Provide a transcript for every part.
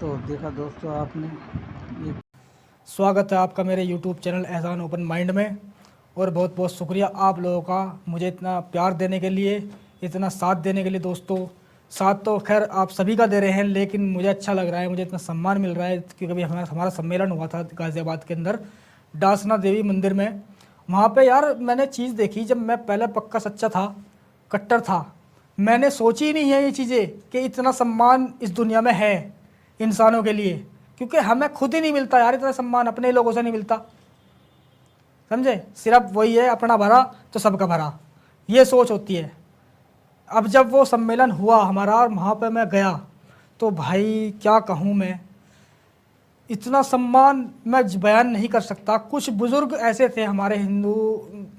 तो देखा दोस्तों आपने ये। स्वागत है आपका मेरे YouTube चैनल एहसान ओपन माइंड में। और बहुत बहुत शुक्रिया आप लोगों का मुझे इतना प्यार देने के लिए, इतना साथ देने के लिए। दोस्तों साथ तो खैर आप सभी का दे रहे हैं, लेकिन मुझे अच्छा लग रहा है, मुझे इतना सम्मान मिल रहा है क्योंकि अभी हमारा सम्मेलन हुआ था गाज़ियाबाद के अंदर डासना देवी मंदिर में। वहाँ पे यार मैंने चीज़ देखी, जब मैं पहले पक्का सच्चा था, कट्टर था, मैंने सोची ही नहीं है ये चीज़ें कि इतना सम्मान इस दुनिया में है इंसानों के लिए, क्योंकि हमें खुद ही नहीं मिलता यार इतना सम्मान, अपने लोगों से नहीं मिलता। समझे? सिर्फ वही है, अपना भरा तो सबका भरा, ये सोच होती है। अब जब वो सम्मेलन हुआ हमारा और वहाँ पे मैं गया तो भाई क्या कहूँ मैं, इतना सम्मान मैं बयान नहीं कर सकता। कुछ बुज़ुर्ग ऐसे थे हमारे हिंदू,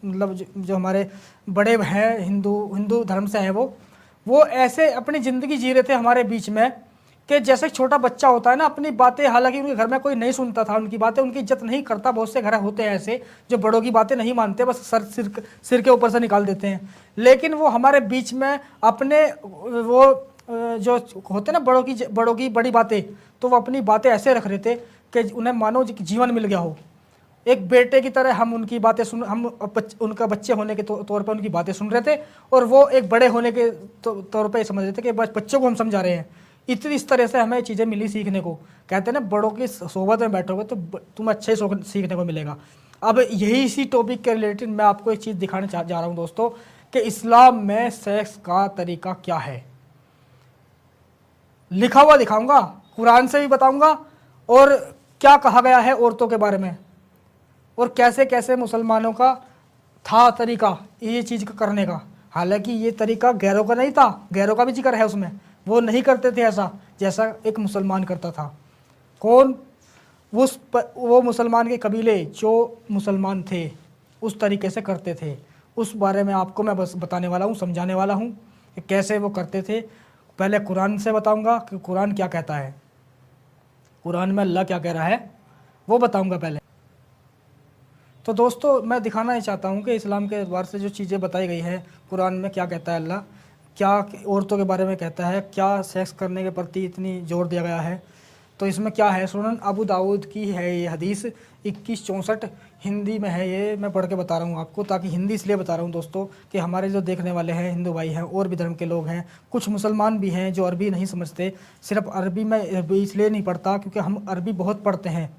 मतलब जो हमारे बड़े हैं हिंदू धर्म से हैं, वो ऐसे अपनी ज़िंदगी जी रहे थे हमारे बीच में कि जैसे छोटा बच्चा होता है ना, अपनी बातें, हालांकि उनके घर में कोई नहीं सुनता था उनकी बातें, उनकी इज्जत नहीं करता। बहुत से घर होते हैं ऐसे जो बड़ों की बातें नहीं मानते, बस सिर के ऊपर से निकाल देते हैं। लेकिन वो हमारे बीच में अपने वो जो होते ना बड़ों की बड़ी बातें, तो वो अपनी बातें ऐसे रख रहे थे कि उन्हें मानो जीवन मिल गया हो। एक बेटे की तरह हम उनकी बातें सुन, हम उनका बच्चे होने के तौर पर उनकी बातें सुन रहे थे, और वो एक बड़े होने के तौर पर समझ रहे थे कि बच्चों को हम समझा रहे हैं। इस तरह से हमें चीज़ें मिली सीखने को। कहते हैं ना, बड़ों की सोबत में बैठोगे तो तुम्हें अच्छे सीखने को मिलेगा। अब यही इसी टॉपिक के रिलेटेड मैं आपको एक चीज़ दिखाने जा रहा हूँ दोस्तों, कि इस्लाम में सेक्स का तरीका क्या है। लिखा हुआ दिखाऊंगा, कुरान से भी बताऊंगा, और क्या कहा गया है औरतों के बारे में, और कैसे कैसे मुसलमानों का था तरीका ये चीज़ करने का। हालांकि ये तरीका गैरों का नहीं था, गैरों का भी जिक्र है उसमें, वो नहीं करते थे ऐसा जैसा एक मुसलमान करता था। कौन? वो मुसलमान के कबीले जो मुसलमान थे उस तरीके से करते थे। उस बारे में आपको मैं बस बताने वाला हूँ, समझाने वाला हूँ कि कैसे वो करते थे। पहले कुरान से बताऊँगा कि कुरान क्या कहता है, कुरान में अल्लाह क्या कह रहा है वो बताऊँगा पहले। तो दोस्तों मैं दिखाना ही चाहता हूँ कि इस्लाम के एतबार से जो चीज़ें बताई गई हैं, कुरान में क्या कहता है अल्लाह, क्या औरतों के बारे में कहता है, क्या सेक्स करने के प्रति इतनी जोर दिया गया है। तो इसमें क्या है, सुनन अबू दाऊद की है ये हदीस 2164, हिंदी में है ये, मैं पढ़ के बता रहा हूँ आपको। ताकि हिंदी इसलिए बता रहा हूँ दोस्तों कि हमारे जो देखने वाले हैं हिंदू भाई हैं, और भी धर्म के लोग हैं, कुछ मुसलमान भी हैं जो अरबी नहीं समझते। सिर्फ अरबी में इसलिए नहीं पढ़ता क्योंकि हम अरबी बहुत पढ़ते हैं,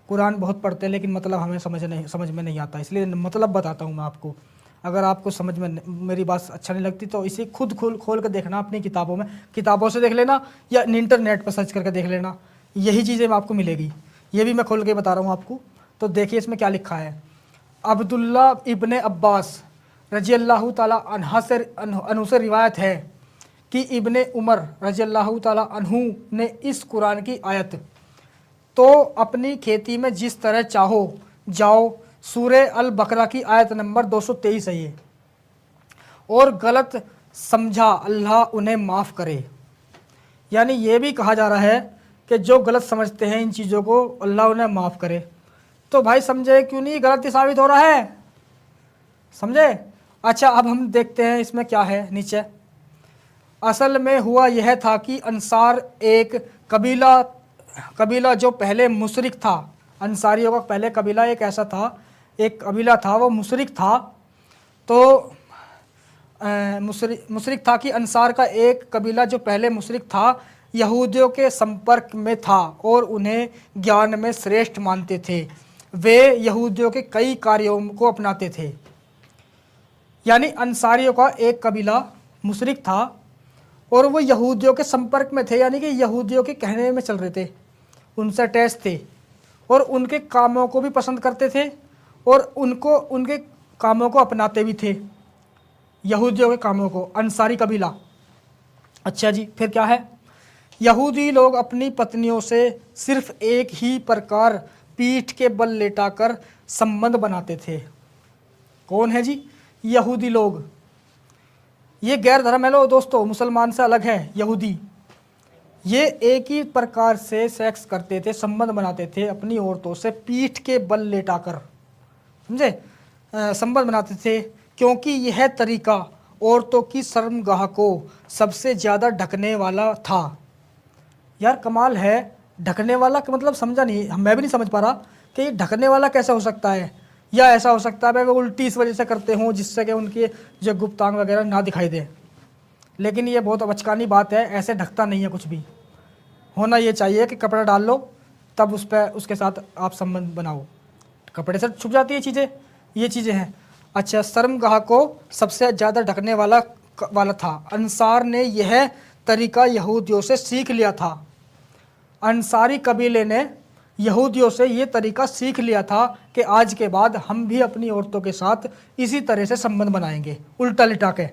कुरान बहुत पढ़ते हैं, लेकिन मतलब हमें समझ में नहीं आता, इसलिए मतलब बताता हूँ मैं आपको। अगर आपको समझ में मेरी बात अच्छा नहीं लगती तो इसे खुद खोल कर देखना अपनी किताबों में, किताबों से देख लेना या इंटरनेट पर सर्च करके देख लेना, यही चीज़ें आपको मिलेगी। ये भी मैं खोल के बता रहा हूँ आपको। तो देखिए इसमें क्या लिखा है। अब्दुल्ला इब्ने अब्बास रजी अल्लाह ताला अन्हु से रिवायत है कि इब्ने उमर रजी अल्लाह ताला अन्हु ने इस कुरान की आयत, तो अपनी खेती में जिस तरह चाहो जाओ, सूरे अल बकरा की आयत नंबर 223 है ये, और गलत समझा अल्लाह उन्हें माफ़ करे। यानी ये भी कहा जा रहा है कि जो गलत समझते हैं इन चीज़ों को अल्लाह उन्हें माफ़ करे। तो भाई समझे क्यों नहीं गलत ही साबित हो रहा है, समझे? अच्छा अब हम देखते हैं इसमें क्या है नीचे। असल में हुआ यह था कि अंसार एक कबीला जो पहले मुशरिक था, अंसारियों का पहले कबीला एक ऐसा था, एक कबीला था वो मुशरिक था। तो मुशरिक था कि अंसार का एक कबीला जो पहले मुशरिक था यहूदियों के संपर्क में था और उन्हें ज्ञान में श्रेष्ठ मानते थे। वे यहूदियों के कई कार्यों को अपनाते थे। यानी अंसारियों का एक कबीला मुशरिक था और वो यहूदियों के संपर्क में थे, यानी कि यहूदियों के कहने में चल रहे थे, उनसे अटैच थे, और उनके कामों को भी पसंद करते थे और उनके कामों को अपनाते भी थे, यहूदियों के कामों को, अंसारी कबीला। अच्छा जी, फिर क्या है? यहूदी लोग अपनी पत्नियों से सिर्फ एक ही प्रकार पीठ के बल लेटाकर संबंध बनाते थे। कौन है जी? यहूदी लोग। ये गैर धर्म है लो दोस्तों, मुसलमान से अलग है यहूदी। ये एक ही प्रकार से सेक्स करते थे, संबंध बनाते थे अपनी औरतों से पीठ के बल लेटाकर, समझे? संबंध बनाते थे, क्योंकि यह तरीका औरतों की शर्मगाह को सबसे ज़्यादा ढकने वाला था। यार कमाल है ढकने वाला का मतलब समझा नहीं, मैं भी नहीं समझ पा रहा कि ये ढकने वाला कैसे हो सकता है, या ऐसा हो सकता है वो उल्टी इस वजह से करते हों जिससे कि उनकी जो गुप्तांग वगैरह ना दिखाई दे। लेकिन ये बहुत बचकानी बात है, ऐसे ढकता नहीं है कुछ भी। होना ये चाहिए कि कपड़ा डाल लो तब उस पर उसके साथ आप संबंध बनाओ, कपड़े से छुप जाती है चीज़ें, ये चीज़ें हैं। अच्छा, शर्मगाह को सबसे ज़्यादा ढकने वाला था। अंसार ने यह तरीका यहूदियों से सीख लिया था। अंसारी कबीले ने यहूदियों से ये तरीका सीख लिया था कि आज के बाद हम भी अपनी औरतों के साथ इसी तरह से संबंध बनाएंगे, उल्टा लिटा के।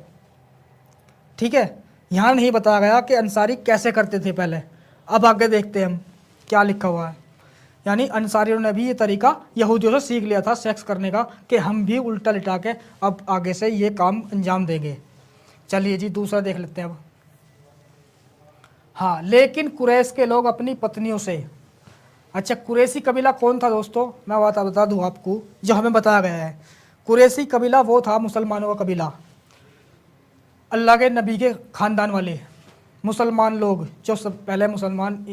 ठीक है, यहाँ नहीं बताया गया कि अंसारी कैसे करते थे पहले। अब आगे देखते हैं हम क्या लिखा हुआ है। यानी अंसारियों ने भी ये तरीका यहूदियों से सीख लिया था सेक्स करने का, कि हम भी उल्टा लिटा के अब आगे से ये काम अंजाम देंगे। चलिए जी, दूसरा देख लेते हैं अब। हाँ, लेकिन कुरैश के लोग अपनी पत्नियों से। अच्छा, कुरैशी कबीला कौन था दोस्तों, मैं बता दूँ आपको जो हमें बताया गया है। कुरैशी कबीला वो था मुसलमानों का कबीला, अल्लाह के नबी के ख़ानदान वाले मुसलमान लोग जो सब पहले मुसलमान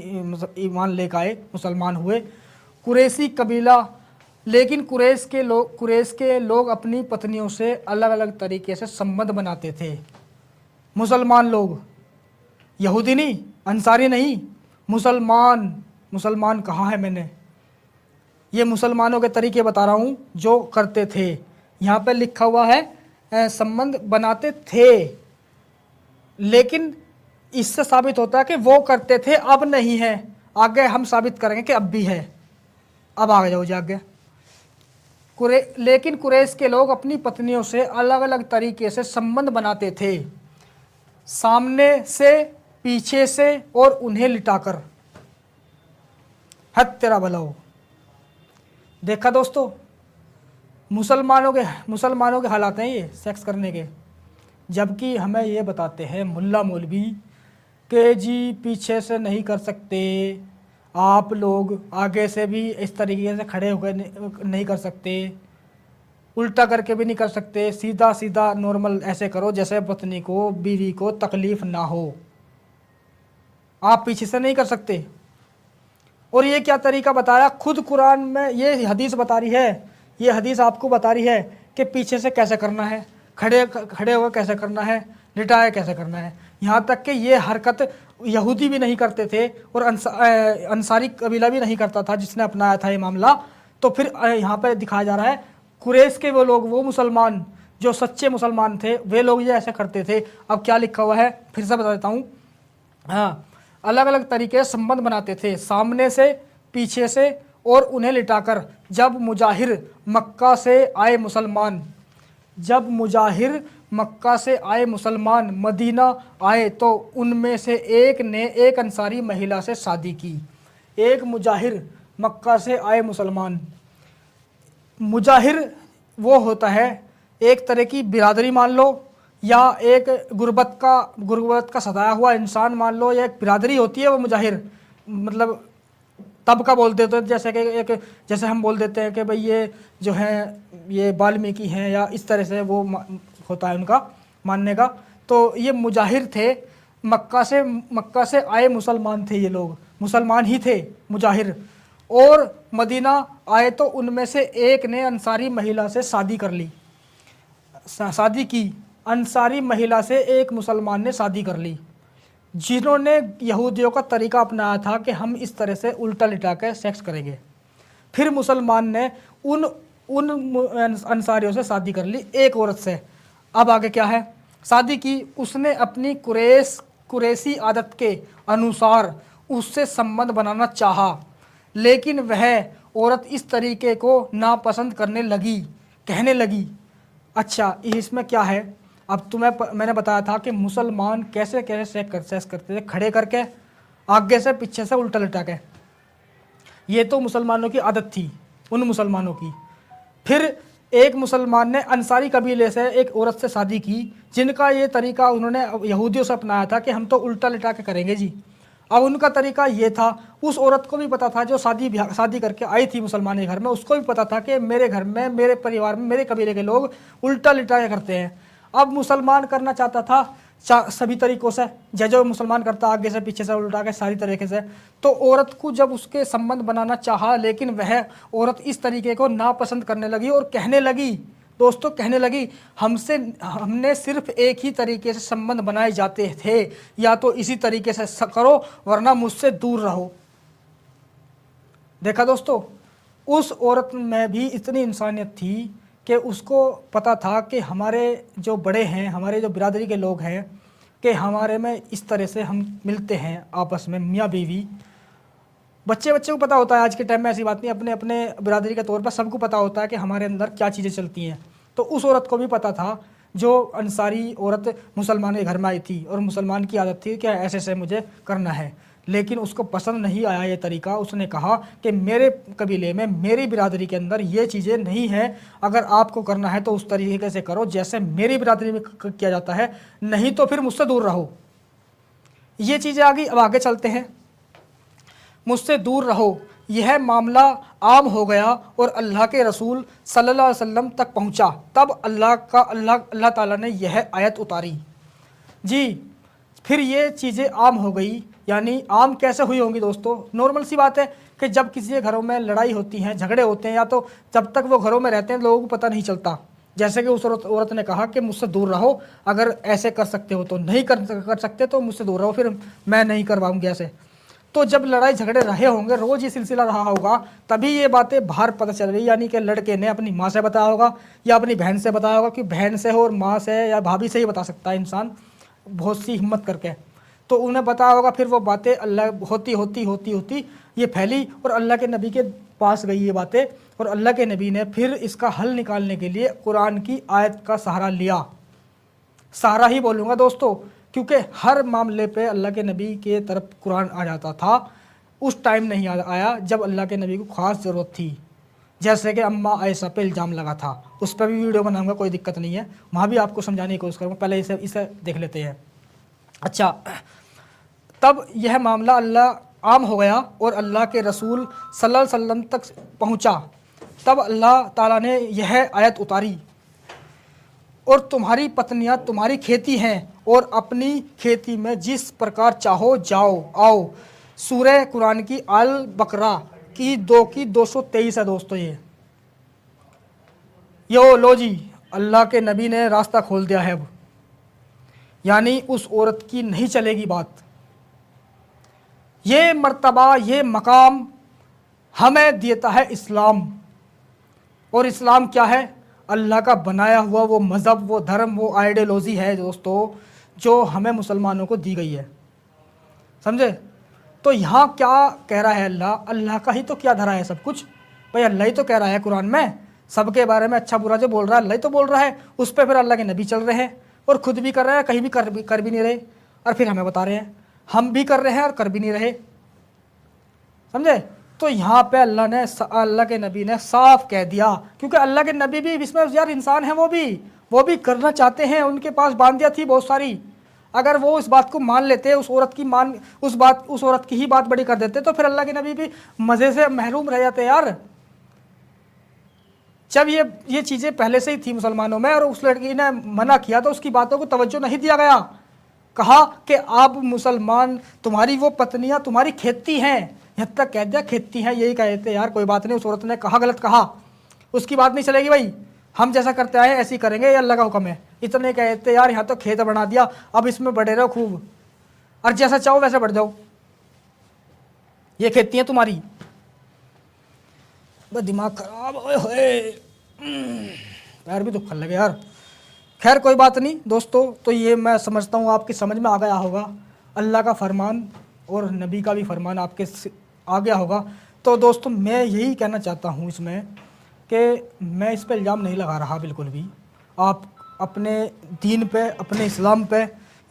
ईमान लेकर आए, मुसलमान हुए, कुरैशी कबीला। लेकिन कुरैश के लोग अपनी पत्नियों से अलग अलग तरीके से संबंध बनाते थे। मुसलमान लोग, यहूदी नहीं, अंसारी नहीं, मुसलमान कहाँ है मैंने, ये मुसलमानों के तरीके बता रहा हूँ जो करते थे। यहाँ पे लिखा हुआ है संबंध बनाते थे, लेकिन इससे साबित होता है कि वो करते थे, अब नहीं है। आगे हम साबित करेंगे कि अब भी है। अब आ जाओ आगे। लेकिन कुरैश के लोग अपनी पत्नियों से अलग अलग तरीके से संबंध बनाते थे, सामने से, पीछे से और उन्हें लिटाकर। हद तेरा भला हो। देखा दोस्तों, मुसलमानों के हालात हैं ये सेक्स करने के। जबकि हमें ये बताते हैं मुल्ला मौलवी कि जी पीछे से नहीं कर सकते आप लोग, आगे से भी इस तरीके से खड़े होकर नहीं कर सकते, उल्टा करके भी नहीं कर सकते, सीधा सीधा नॉर्मल ऐसे करो जैसे पत्नी को, बीवी को तकलीफ़ ना हो। आप पीछे से नहीं कर सकते। और ये क्या तरीका बताया, खुद कुरान में ये हदीस बता रही है, ये हदीस आपको बता रही है कि पीछे से कैसे करना है, खड़े हुए कैसे करना है, लिटाए कैसे करना है। यहाँ तक कि ये हरकत यहूदी भी नहीं करते थे और अंसारी कबीला भी नहीं करता था जिसने अपनाया था ये मामला। तो फिर यहाँ पर दिखाया जा रहा है कुरैश के वो लोग, वो मुसलमान जो सच्चे मुसलमान थे, वे लोग ये ऐसे करते थे। अब क्या लिखा हुआ है फिर से बता देता हूँ। हाँ, अलग अलग तरीके से संबंध बनाते थे, सामने से, पीछे से और उन्हें लिटाकर। जब मुजाहिर मक्का से आए मुसलमान मदीना आए तो उनमें से एक ने एक अंसारी महिला से शादी की। एक मुजाहिर, मक्का से आए मुसलमान, मुजाहिर वो होता है एक तरह की बिरादरी मान लो, या एक गुर्बत का सताया हुआ इंसान मान लो, या एक बिरादरी होती है वो मुजाहिर, मतलब तबका बोल देते हैं। जैसे कि जैसे हम बोल देते हैं कि भाई ये जो है ये वाल्मीकि हैं, या इस तरह से वो होता है उनका मानने का। तो ये मुजाहिर थे, मक्का से आए मुसलमान थे, ये लोग मुसलमान ही थे मुजाहिर। और मदीना आए तो उनमें से एक ने अंसारी महिला से शादी की। अंसारी महिला से एक मुसलमान ने शादी कर ली, जिन्होंने यहूदियों का तरीका अपनाया था कि हम इस तरह से उल्टा लिटा कर सेक्स करेंगे। फिर मुसलमान ने उन अंसारियों से शादी कर ली, एक औरत से। अब आगे क्या है, शादी की, उसने अपनी कुरैशी आदत के अनुसार उससे संबंध बनाना चाहा, लेकिन वह औरत इस तरीके को नापसंद कहने लगी। अच्छा, इसमें क्या है, अब मैंने बताया था कि मुसलमान कैसे सेक्स करते थे, खड़े करके, आगे से, पीछे से, उल्टा लिटा के। ये तो मुसलमानों की आदत थी, उन मुसलमानों की। फिर एक मुसलमान ने अंसारी कबीले से एक औरत से शादी की, जिनका ये तरीका उन्होंने यहूदियों से अपनाया था कि हम तो उल्टा लिटा के करेंगे जी। अब उनका तरीका ये था, उस औरत को भी पता था जो शादी करके आई थी मुसलमान के घर में, उसको भी पता था कि मेरे घर में, मेरे परिवार में, मेरे कबीले के लोग उल्टा लिटा के करते हैं। अब मुसलमान करना चाहता था सभी तरीक़ों से, जो मुसलमान करता आगे से पीछे से उल्टा के सारी तरीके से। तो औरत को जब उसके संबंध बनाना चाहा, लेकिन वह औरत इस तरीके को नापसंद करने लगी और कहने लगी, दोस्तों कहने लगी, हमने सिर्फ एक ही तरीके से संबंध बनाए जाते थे, या तो इसी तरीके से करो वरना मुझसे दूर रहो। देखा दोस्तों, उस औरत में भी इतनी इंसानियत थी कि उसको पता था कि हमारे जो बड़े हैं, हमारे जो बिरादरी के लोग हैं, कि हमारे में इस तरह से हम मिलते हैं आपस में, मियाँ बीवी। बच्चे को पता होता है, आज के टाइम में ऐसी बात नहीं, अपने अपने बिरादरी के तौर पर सबको पता होता है कि हमारे अंदर क्या चीज़ें चलती हैं। तो उस औरत को भी पता था, जो अंसारी औरत मुसलमान के घर में आई थी और मुसलमान की आदत थी कि ऐसे ऐसे मुझे करना है, लेकिन उसको पसंद नहीं आया ये तरीका। उसने कहा कि मेरे कबीले में, मेरी बिरादरी के अंदर ये चीज़ें नहीं हैं, अगर आपको करना है तो उस तरीके से करो जैसे मेरी बिरादरी में किया जाता है, नहीं तो फिर मुझसे दूर रहो। ये चीज़ें आ गई। अब आगे चलते हैं। मुझसे दूर रहो, यह मामला आम हो गया और अल्लाह के रसूल सल्लल्लाहु अलैहि वसल्लम तक पहुँचा। तब अल्लाह ताला ने यह आयत उतारी। जी, फिर ये चीज़ें आम हो गई। यानी आम कैसे हुई होंगी दोस्तों? नॉर्मल सी बात है कि जब किसी के घरों में लड़ाई होती है, झगड़े होते हैं, या तो जब तक वो घरों में रहते हैं लोगों को पता नहीं चलता। जैसे कि उस औरत ने कहा कि मुझसे दूर रहो, अगर ऐसे कर सकते हो तो नहीं कर सकते तो मुझसे दूर रहो, फिर मैं नहीं करवाऊँगी ऐसे। तो जब लड़ाई झगड़े रहे होंगे, रोज़ ये सिलसिला रहा होगा, तभी ये बातें बाहर पता चल रही। यानी कि लड़के ने अपनी माँ से बताया होगा या अपनी बहन से बताया होगा, कि बहन से हो और माँ से या भाभी से ही बता सकता है इंसान बहुत सी हिम्मत करके। तो उन्हें बताया होगा, फिर वो बातें अल्लाह होती ये फैली और अल्लाह के नबी के पास गई ये बातें, और अल्लाह के नबी ने फिर इसका हल निकालने के लिए कुरान की आयत का सहारा लिया। सहारा ही बोलूँगा दोस्तों, क्योंकि हर मामले पे अल्लाह के नबी के तरफ कुरान आ जाता था। उस टाइम नहीं आया जब अल्लाह के नबी को ख़ास ज़रूरत थी। जैसे कि अम्मा आयशा पे इल्ज़ाम लगा था, उस पर भी वीडियो बनाऊंगा, कोई दिक्कत नहीं है, वहाँ भी आपको समझाने की कोशिश करूँगा। पहले इसे देख लेते हैं। अच्छा, तब यह मामला अल्लाह आम हो गया और अल्लाह के रसूल सल्लल्लाहु अलैहि वसल्लम तक पहुँचा। तब अल्लाह ताला ने यह आयत उतारी, और तुम्हारी पत्नियां तुम्हारी खेती हैं और अपनी खेती में जिस प्रकार चाहो जाओ आओ। सूरह कुरान की अल बकरा की 223 है दोस्तों। यो लो जी, अल्लाह के नबी ने रास्ता खोल दिया है अब, यानी उस औरत की नहीं चलेगी बात। ये मर्तबा, ये मकाम हमें देता है इस्लाम। और इस्लाम क्या है? अल्लाह का बनाया हुआ वो मज़हब, वो धर्म, वो आइडियोलॉजी है दोस्तों, जो हमें मुसलमानों को दी गई है। समझे? तो यहाँ क्या कह रहा है अल्लाह? अल्लाह का ही तो क्या धरा है सब कुछ भाई, अल्लाह ही तो कह रहा है कुरान में, सबके बारे में अच्छा बुरा जो बोल रहा है अल्लाह ही तो बोल रहा है। उस पर फिर अल्लाह के नबी चल रहे हैं और ख़ुद भी कर रहे हैं, कहीं भी कर भी नहीं रहे, और फिर हमें बता रहे हैं हम भी कर रहे हैं और कर भी नहीं रहे। समझे? तो यहाँ पे अल्लाह के नबी ने साफ कह दिया, क्योंकि अल्लाह के नबी भी इसमें यार इंसान है, वो भी करना चाहते हैं, उनके पास बांधियाँ थी बहुत सारी। अगर वो इस बात को मान लेते, उस औरत की ही बात बड़ी कर देते, तो फिर अल्लाह के नबी भी मज़े से महरूम रह जाते यार। जब ये चीज़ें पहले से ही थी मुसलमानों में और उस लड़की ने मना किया तो उसकी बातों को तवज्जो नहीं दिया गया। कहा कि आप मुसलमान, तुम्हारी वो पत्नियां तुम्हारी खेती हैं, यहाँ तक कह दिया खेती हैं, यही कहे थे यार, कोई बात नहीं, उस औरत ने कहा गलत कहा, उसकी बात नहीं चलेगी भाई, हम जैसा करते आए ऐसे ही करेंगे, ये अल्लाह का हुक्म है। इतने कहते यार, यहाँ तो खेत बना दिया, अब इसमें बढ़े रहो खूब, और जैसा चाहो वैसे बढ़ जाओ, ये खेती है तुम्हारी। बस दिमाग खराब, ओए पैर भी दुखने लगे यार। खैर कोई बात नहीं दोस्तों, तो ये मैं समझता हूँ आपकी समझ में आ गया होगा, अल्लाह का फरमान और नबी का भी फरमान आपके आ गया होगा। तो दोस्तों मैं यही कहना चाहता हूँ इसमें कि मैं इस पर इल्ज़ाम नहीं लगा रहा बिल्कुल भी। आप अपने दीन पे, अपने इस्लाम पे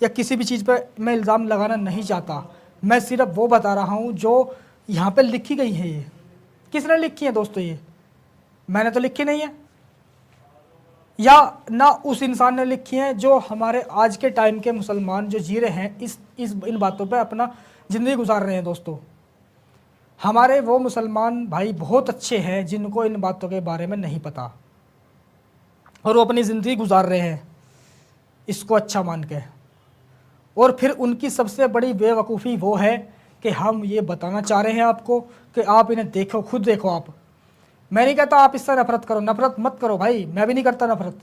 या किसी भी चीज़ पे मैं इल्ज़ाम लगाना नहीं चाहता। मैं सिर्फ वो बता रहा हूँ जो यहाँ पे लिखी गई है। ये किसने लिखी है दोस्तों? ये मैंने तो लिखी नहीं है, या ना उस इंसान ने लिखी है जो हमारे आज के टाइम के मुसलमान जो जी रहे हैं इन बातों पे अपना ज़िंदगी गुजार रहे हैं। दोस्तों हमारे वो मुसलमान भाई बहुत अच्छे हैं जिनको इन बातों के बारे में नहीं पता, और वो अपनी ज़िंदगी गुजार रहे हैं इसको अच्छा मान के। और फिर उनकी सबसे बड़ी बेवकूफ़ी वो है कि हम ये बताना चाह रहे हैं आपको कि आप इन्हें देखो, खुद देखो आप। मैं नहीं कहता आप इससे नफरत करो, नफरत मत करो भाई, मैं भी नहीं करता नफरत,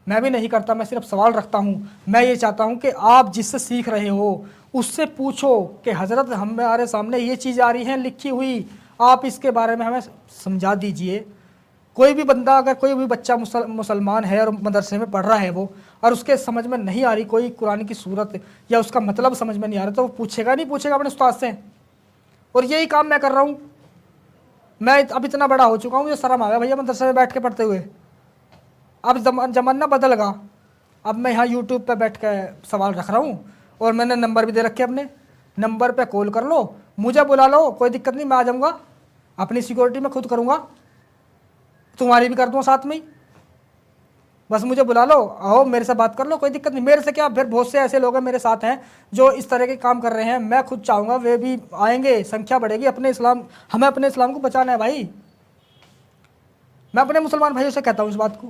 मैं भी नहीं करता, मैं सिर्फ सवाल रखता हूँ। मैं ये चाहता हूँ कि आप जिससे सीख रहे हो उससे पूछो कि हज़रत हमारे सामने ये चीज़ आ रही है लिखी हुई, आप इसके बारे में हमें समझा दीजिए। कोई भी बंदा, अगर कोई भी बच्चा मुसलमान है और मदरसे में पढ़ रहा है वो, और उसके समझ में नहीं आ रही कोई कुरान की सूरत या उसका मतलब समझ में नहीं आ रहा, तो वो पूछेगा नहीं पूछेगा अपने उस्ताद से। और यही काम मैं कर रहा हूँ। मैं अब इतना बड़ा हो चुका हूँ, मुझे शर्म आ गया भैया मदरसे में बैठ के पढ़ते हुए। अब जमाना बदल गया, अब मैं यहाँ यूट्यूब पे बैठ के सवाल रख रहा हूँ और मैंने नंबर भी दे रखे अपने, नंबर पे कॉल कर लो, मुझे बुला लो, कोई दिक्कत नहीं, मैं आ जाऊँगा, अपनी सिक्योरिटी मैं खुद करूँगा, तुम्हारी भी कर दूँगा साथ में ही। बस मुझे बुला लो, आओ मेरे से बात कर लो, कोई दिक्कत नहीं। मेरे से क्या, फिर बहुत से ऐसे लोग हैं मेरे साथ हैं जो इस तरह के काम कर रहे हैं, मैं खुद चाहूँगा वे भी आएंगे, संख्या बढ़ेगी। अपने इस्लाम, हमें अपने इस्लाम को बचाना है भाई। मैं अपने मुसलमान भाइयों से कहता हूँ इस बात को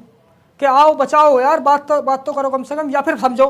कि आओ बचाओ यार, बात तो करो कम से कम, या फिर समझो